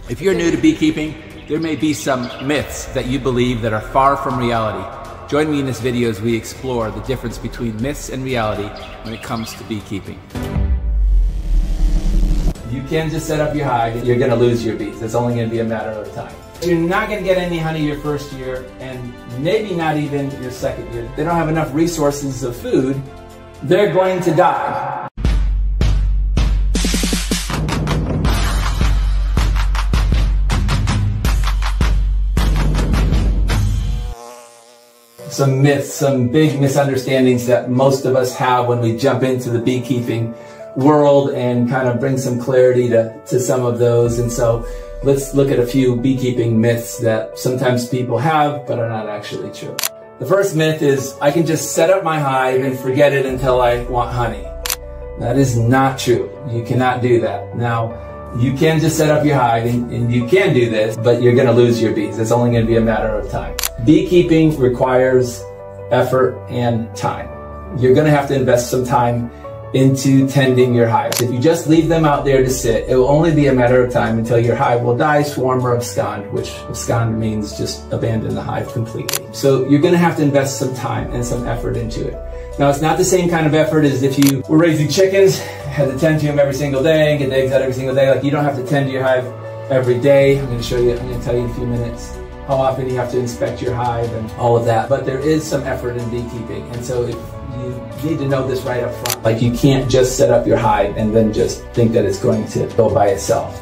If you're new to beekeeping, there may be some myths that you believe that are far from reality. Join me in this video as we explore the difference between myths and reality when it comes to beekeeping. You can just set up your hive and you're going to lose your bees. It's only going to be a matter of time. You're not going to get any honey your first year and maybe not even your second year. They don't have enough resources of food. They're going to die. Some myths, some big misunderstandings that most of us have when we jump into the beekeeping world, and kind of bring some clarity to some of those. And so let's look at a few beekeeping myths that sometimes people have but are not actually true. The first myth is, I can just set up my hive and forget it until I want honey. That is not true. You cannot do that. Now, you can just set up your hive and you can do this, but you're going to lose your bees. It's only going to be a matter of time. Beekeeping requires effort and time. You're going to have to invest some time into tending your hives. If you just leave them out there to sit, it will only be a matter of time until your hive will die, swarm, or abscond, which abscond means just abandon the hive completely. So you're going to have to invest some time and some effort into it. Now, it's not the same kind of effort as if you were raising chickens, had to tend to them every single day, and get the eggs out every single day. Like, you don't have to tend to your hive every day. I'm going to tell you in a few minutes how often you have to inspect your hive and all of that. But there is some effort in beekeeping. And so if you need to know this right up front. Like, you can't just set up your hive and then just think that it's going to go by itself.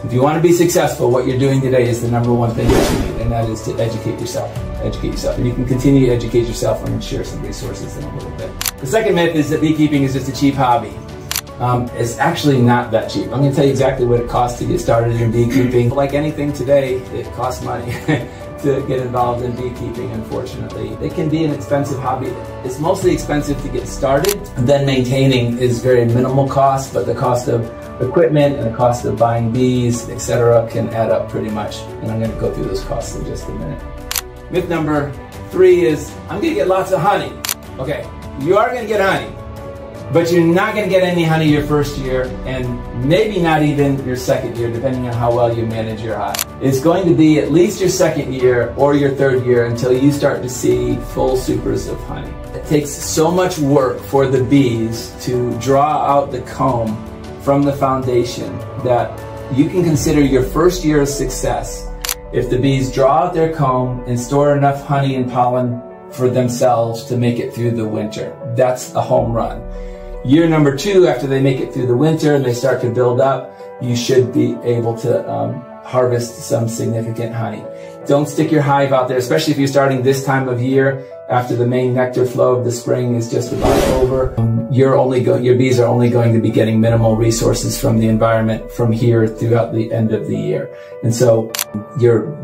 If you want to be successful, what you're doing today is the number one thing that you need, and that is to educate yourself. Educate yourself. And you can continue to educate yourself. I'm going to share some resources in a little bit. The second myth is that beekeeping is just a cheap hobby. It's actually not that cheap. I'm going to tell you exactly what it costs to get started in beekeeping. Like anything today, it costs money to get involved in beekeeping, unfortunately. It can be an expensive hobby. It's mostly expensive to get started, and then maintaining is very minimal cost, but the cost of equipment and the cost of buying bees, etc., can add up pretty much. And I'm going to go through those costs in just a minute. Myth number 3 is, I'm going to get lots of honey. Okay, you are going to get honey, but you're not going to get any honey your first year, and maybe not even your second year, depending on how well you manage your hive. It's going to be at least your second year or your third year until you start to see full supers of honey. It takes so much work for the bees to draw out the comb from the foundation that you can consider your first year a success if the bees draw out their comb and store enough honey and pollen for themselves to make it through the winter. That's a home run. Year number 2, after they make it through the winter and they start to build up, you should be able to harvest some significant honey. Don't stick your hive out there, especially if you're starting this time of year after the main nectar flow of the spring is just about over. Your bees are only going to be getting minimal resources from the environment from here throughout the end of the year. And so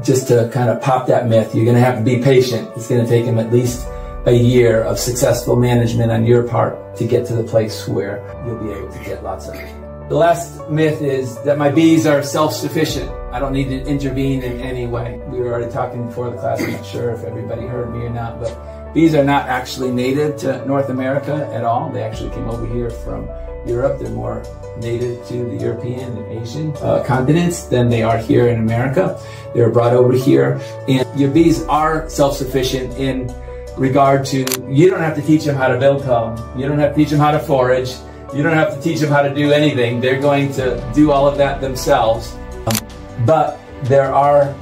just to kind of pop that myth, you're going to have to be patient. It's going to take them at least a year of successful management on your part to get to the place where you'll be able to get lots of honey. The last myth is that my bees are self-sufficient. I don't need to intervene in any way. We were already talking before the class. I'm not sure if everybody heard me or not, but bees are not actually native to North America at all. They actually came over here from Europe. They're more native to the European and Asian continents than they are here in America. They were brought over here, and your bees are self-sufficient in regard to, you don't have to teach them how to build comb. You don't have to teach them how to forage. You don't have to teach them how to do anything. They're going to do all of that themselves. But there are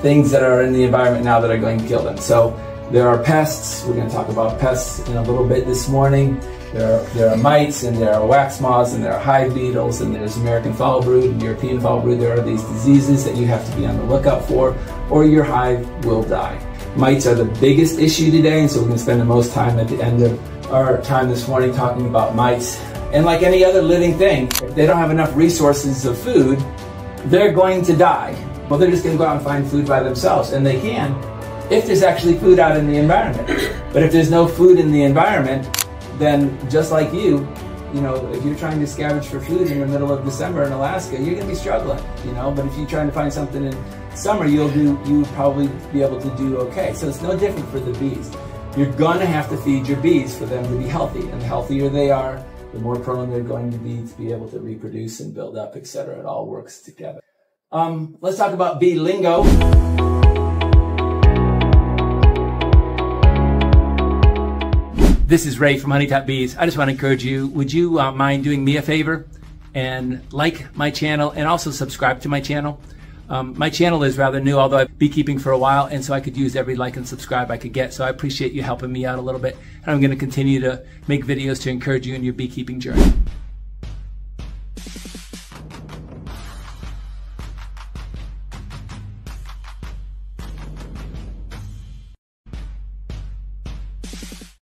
things that are in the environment now that are going to kill them. So there are pests. We're going to talk about pests in a little bit this morning. There are mites, and there are wax moths, and there are hive beetles, and there's American foul brood and European foul brood. There are these diseases that you have to be on the lookout for, or your hive will die. Mites are the biggest issue today, and so we're going to spend the most time at the end of our time this morning talking about mites. And like any other living thing, if they don't have enough resources of food, they're going to die. Well, they're just going to go out and find food by themselves, and they can if there's actually food out in the environment. But if there's no food in the environment, then just like if you're trying to scavenge for food in the middle of December in Alaska, you're going to be struggling, But if you're trying to find something in summer, you'll probably be able to do okay. So it's no different for the bees. You're going to have to feed your bees for them to be healthy, and the healthier they are, the more prone they're going to be able to reproduce and build up, etc. It all works together. Let's talk about bee lingo. This is Ray from Honey Top Bees. I just want to encourage you, would you mind doing me a favor and like my channel and also subscribe to my channel? My channel is rather new, although I've been beekeeping for a while, and so I could use every like and subscribe I could get. So I appreciate you helping me out a little bit. And I'm going to continue to make videos to encourage you in your beekeeping journey.